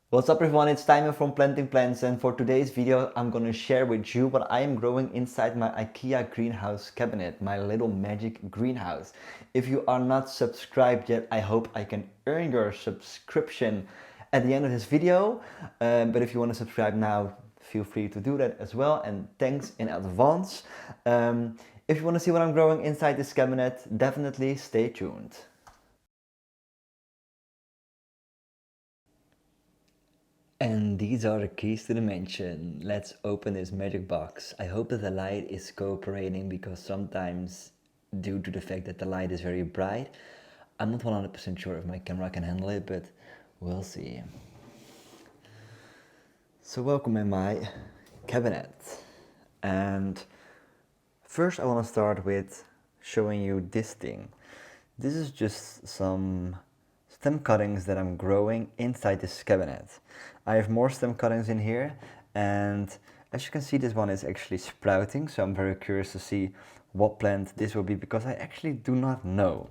What's up everyone, it's Timer from Planting Plants, and for today's video I'm gonna share with you what I am growing inside my Ikea Greenhouse Cabinet, my little magic greenhouse. If you are not subscribed yet, I hope I can earn your subscription at the end of this video. But if you want to subscribe now, feel free to do that as well, and thanks in advance. If you want to see what I'm growing inside this cabinet, definitely stay tuned. And these are the keys to the mansion. Let's open this magic box. I hope that the light is cooperating, because sometimes, due to the fact that the light is very bright, I'm not 100% sure if my camera can handle it, but we'll see. So welcome in my cabinet. And first I want to start with showing you this thing. This is just some stem cuttings that I'm growing inside this cabinet. I have more stem cuttings in here, and as you can see, this one is actually sprouting, so I'm very curious to see what plant this will be, because I actually do not know.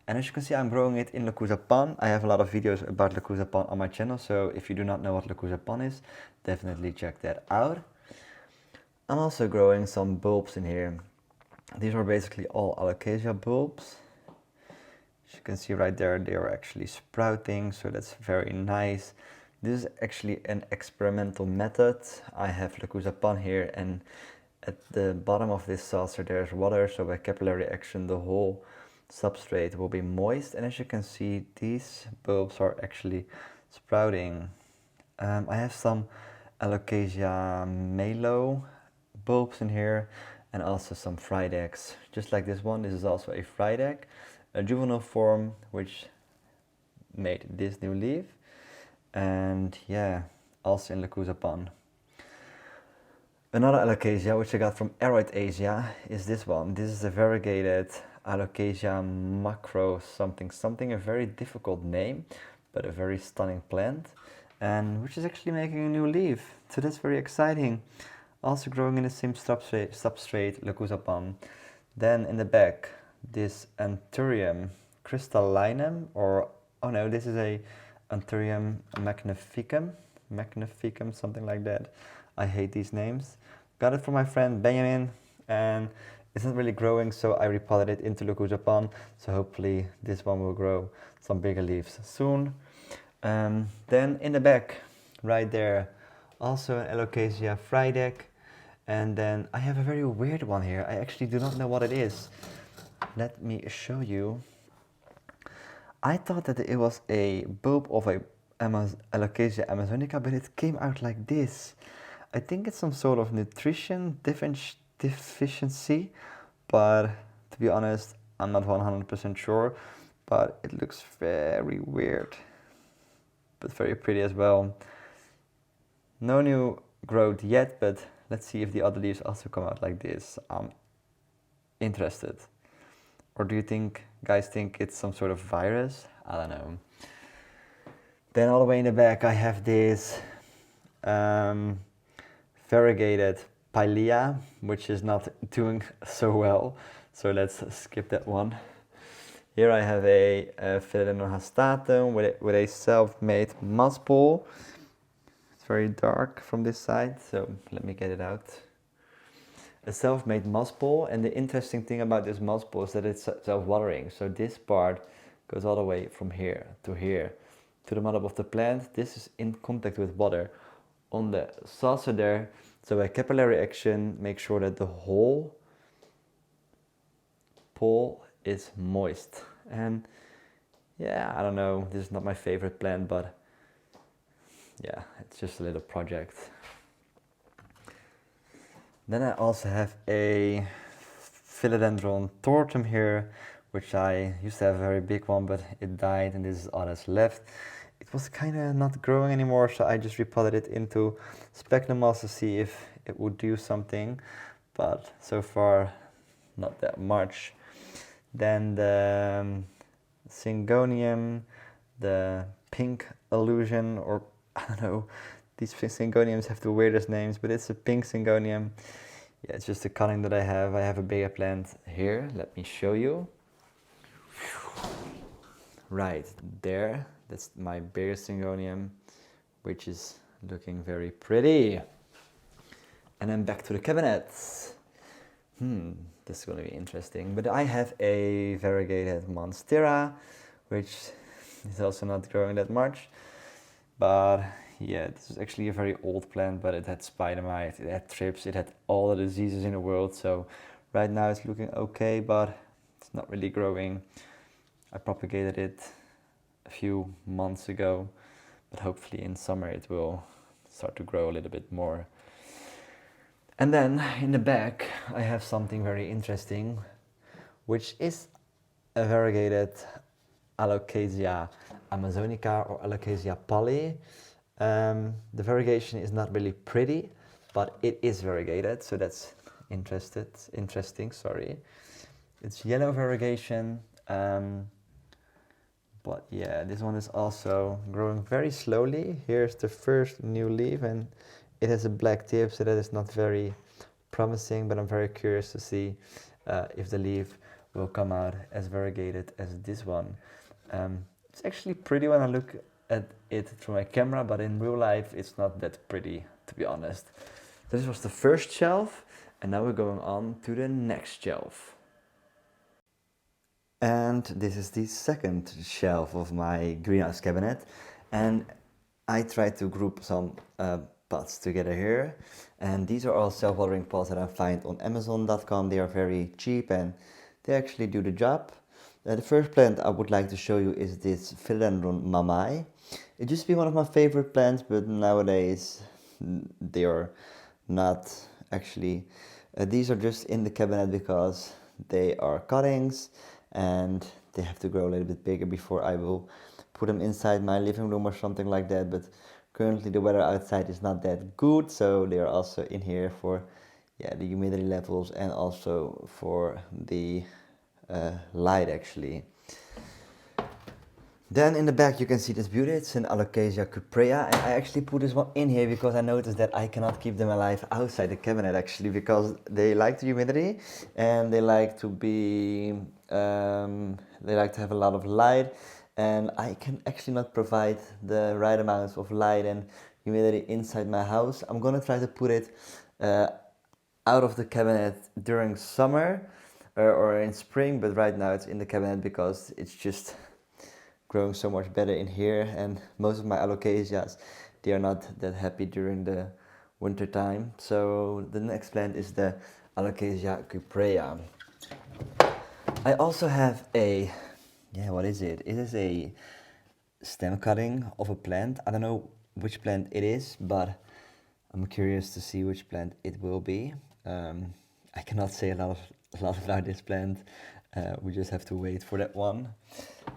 And as you can see, I'm growing it in Alocasia Pan. I have a lot of videos about Alocasia Pan on my channel, so if you do not know what Alocasia Pan is, definitely check that out. I'm also growing some bulbs in here. These are basically all Alocasia bulbs. As you can see right there, they are actually sprouting, so that's very nice. This is actually an experimental method. I have Alocasia Pan here, and at the bottom of this saucer there's water, so by capillary action the whole substrate will be moist, and as you can see, these bulbs are actually sprouting. I have some Alocasia Malo bulbs in here, and also some fried eggs, just like this one. This is also a fried egg, a juvenile form which made this new leaf. And yeah, also in Alocasia Pan. Another Alocasia which I got from Asia is this one. This is a variegated Alocasia macro something something, a very difficult name, but a very stunning plant, and which is actually making a new leaf, so that's very exciting. Also growing in the same substrate Alocasia Pan. Then in the back, this Anthurium crystallinum, or oh no, this is a Anthurium magnificum, something like that. I hate these names. Got it from my friend Benjamin, and it's not really growing, so I repotted it into Alocasia Pan, so hopefully this one will grow some bigger leaves soon. Then in the back, right there, also an Alocasia fried egg. And then I have a very weird one here. I actually do not know what it is. Let me show you. I thought that it was a bulb of a Alocasia amazonica, but it came out like this. I think it's some sort of nutrition deficiency, but to be honest, I'm not 100% sure. But it looks very weird, but very pretty as well. No new growth yet, but let's see if the other leaves also come out like this. I'm interested. Or do you guys think it's some sort of virus? I don't know. Then all the way in the back I have this variegated Pilea, which is not doing so well, so let's skip that one. Here I have a Philodendron hastatum with a self-made moss ball. It's very dark from this side, so let me get it out. A self-made moss ball, and the interesting thing about this moss ball is that it's self-watering. So this part goes all the way from here to the mother of the plant. This is in contact with water on the saucer there, so by capillary action make sure that the whole pole is moist. And yeah, I don't know, this is not my favorite plant, but yeah, it's just a little project. Then I also have a Philodendron tortum here, which I used to have a very big one, but it died, and this is all that's left. It was kind of not growing anymore, so I just repotted it into sphagnum moss to see if it would do something, but so far not that much. Then the Syngonium, the pink illusion, or I don't know, these Syngoniums have the weirdest names, but it's a pink Syngonium. Yeah, it's just a cutting that I have. I have a bigger plant here. Let me show you. Right there, that's my bigger Syngonium which is looking very pretty. And then back to the cabinets. This is going to be interesting. But I have a variegated Monstera, which is also not growing that much. But yeah, this is actually a very old plant, but it had spider mite, it had thrips, it had all the diseases in the world. So right now it's looking okay, but it's not really growing. I propagated it a few months ago, but hopefully in summer it will start to grow a little bit more. And then in the back I have something very interesting, which is a variegated Alocasia amazonica or Alocasia poly. The variegation is not really pretty, but it is variegated, so that's interesting. Sorry, it's yellow variegation, but yeah, this one is also growing very slowly. Here's the first new leaf, and it has a black tip, so that is not very promising, but I'm very curious to see if the leaf will come out as variegated as this one. It's actually pretty when I look at it through my camera, but in real life it's not that pretty, to be honest. This was the first shelf, and now we're going on to the next shelf. And this is the second shelf of my greenhouse cabinet, and I tried to group some pots together here, and these are all self-watering pots that I find on Amazon.com. They are very cheap and they actually do the job. The first plant I would like to show you is this Philodendron mamai. It used to be one of my favorite plants, but nowadays they are not actually. These are just in the cabinet because they are cuttings and they have to grow a little bit bigger before I will put them inside my living room or something like that. But currently the weather outside is not that good, so they are also in here for the humidity levels and also for the light actually. Then in the back you can see this beauty. It's an Alocasia cuprea, and I actually put this one in here because I noticed that I cannot keep them alive outside the cabinet actually, because they like the humidity and they like to be they like to have a lot of light, and I can actually not provide the right amounts of light and humidity inside my house. I'm gonna try to put it out of the cabinet during summer or in spring, but right now it's in the cabinet because it's just growing so much better in here, and most of my Alocasias, they are not that happy during the winter time. So the next plant is the Alocasia cuprea. I also have a, what is it? It is a stem cutting of a plant. I don't know which plant it is, but I'm curious to see which plant it will be. I cannot say a lot about this plant. We just have to wait for that one.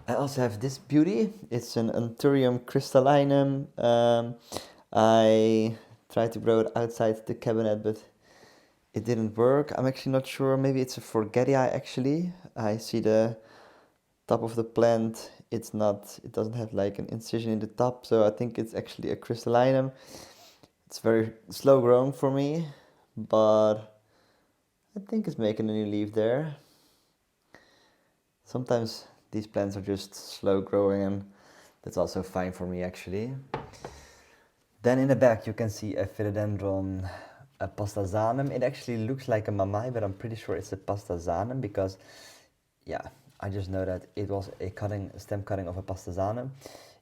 I also have this beauty. It's an Anthurium crystallinum. I tried to grow it outside the cabinet, but it didn't work. I'm actually not sure. Maybe it's a Forgetii actually. I see the top of the plant. It doesn't have like an incision in the top, so I think it's actually a crystallinum. It's very slow growing for me, but I think it's making a new leaf there. Sometimes these plants are just slow growing, and that's also fine for me actually. Then in the back you can see a Philodendron pastazanum. It actually looks like a mamai, but I'm pretty sure it's a pastazanum because I just know that it was a stem cutting of a pastazanum.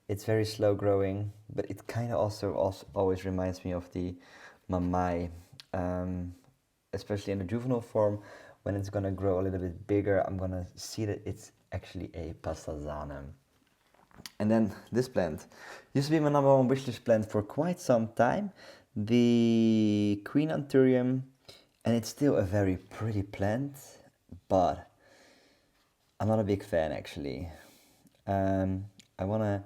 It's very slow growing, but it kind of also always reminds me of the mamai, especially in the juvenile form. When it's gonna grow a little bit bigger, I'm gonna see that it's actually a pastazanum. And then this plant used to be my number one wishlist plant for quite some time, the Queen Anthurium, and it's still a very pretty plant, but I'm not a big fan actually. I wanna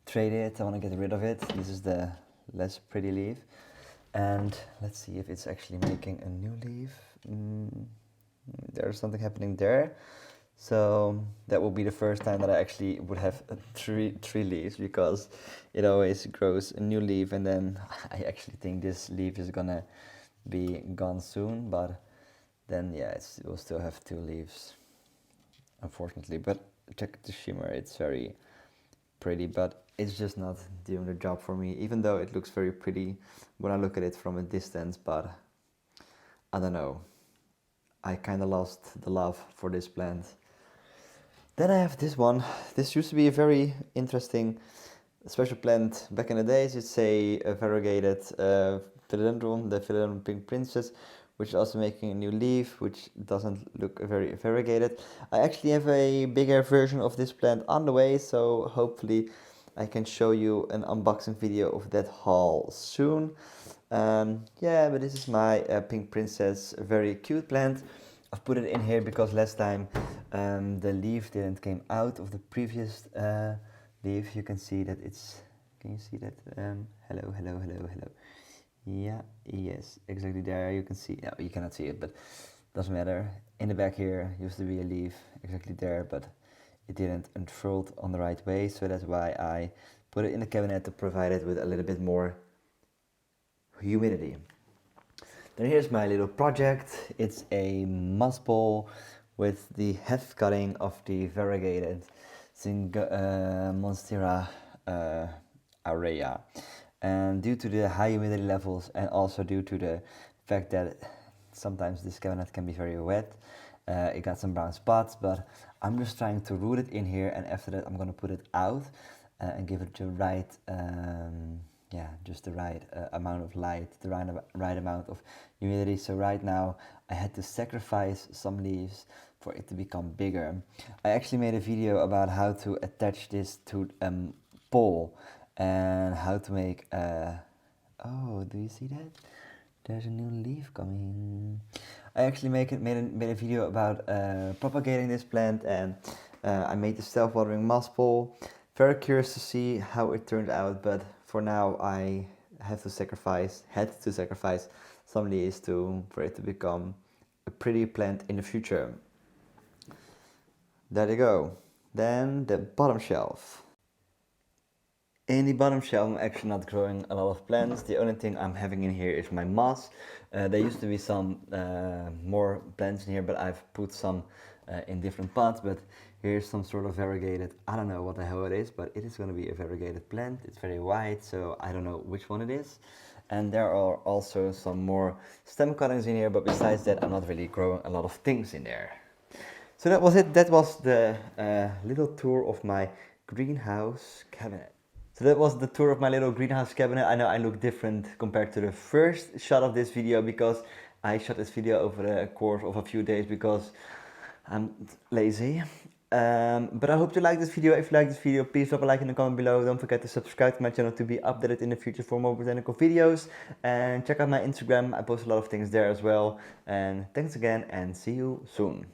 trade it, I wanna get rid of it. This is the less pretty leaf, and let's see if it's actually making a new leaf. There's something happening there, so that will be the first time that I actually would have three leaves, because it always grows a new leaf and then I actually think this leaf is gonna be gone soon, but then it will still have two leaves, unfortunately. But check the shimmer, it's very pretty, but it's just not doing the job for me, even though it looks very pretty when I look at it from a distance, but I don't know. I kind of lost the love for this plant. Then I have this one. This used to be a very interesting special plant back in the days. It's a variegated philodendron, the philodendron pink princess, which is also making a new leaf, which doesn't look very variegated. I actually have a bigger version of this plant on the way, so hopefully I can show you an unboxing video of that haul soon. Yeah, but this is my pink princess, a very cute plant. I've put it in here because last time the leaf didn't came out of the previous leaf. You can see that it's, can you see that? Hello, hello, hello, hello. Yeah, yes, exactly there. You can see, no, you cannot see it, but doesn't matter. In the back here used to be a leaf exactly there, but it didn't unfold on the right way, so that's why I put it in the cabinet to provide it with a little bit more humidity. Then here's my little project. It's a moss ball with the head cutting of the variegated Monstera aurea. And due to the high humidity levels and also due to the fact that sometimes this cabinet can be very wet, it got some brown spots, but I'm just trying to root it in here, and after that I'm going to put it out and give it the right just the right amount of light, the right amount of humidity. So right now I had to sacrifice some leaves for it to become bigger. I actually made a video about how to attach this to a pole and how to make oh, do you see that? There's a new leaf coming. I actually made a video about propagating this plant, and I made the self-watering moss pole. Very curious to see how it turned out, but for now I had to sacrifice some leaves for it to become a pretty plant in the future. There you go. Then the bottom shelf. In the bottom shelf I'm actually not growing a lot of plants. The only thing I'm having in here is my moss. There used to be some more plants in here, but I've put some in different pots. But here's some sort of variegated, I don't know what the hell it is, but it is going to be a variegated plant. It's very white, so I don't know which one it is. And there are also some more stem cuttings in here, but besides that I'm not really growing a lot of things in there. So that was it. That was the little tour of my greenhouse cabinet. So that was the tour of my little greenhouse cabinet. I know I look different compared to the first shot of this video because I shot this video over the course of a few days because I'm lazy. But I hope you like this video. If you like this video, please drop a like in the comment below. Don't forget to subscribe to my channel to be updated in the future for more botanical videos. And check out my Instagram. I post a lot of things there as well. And thanks again and see you soon.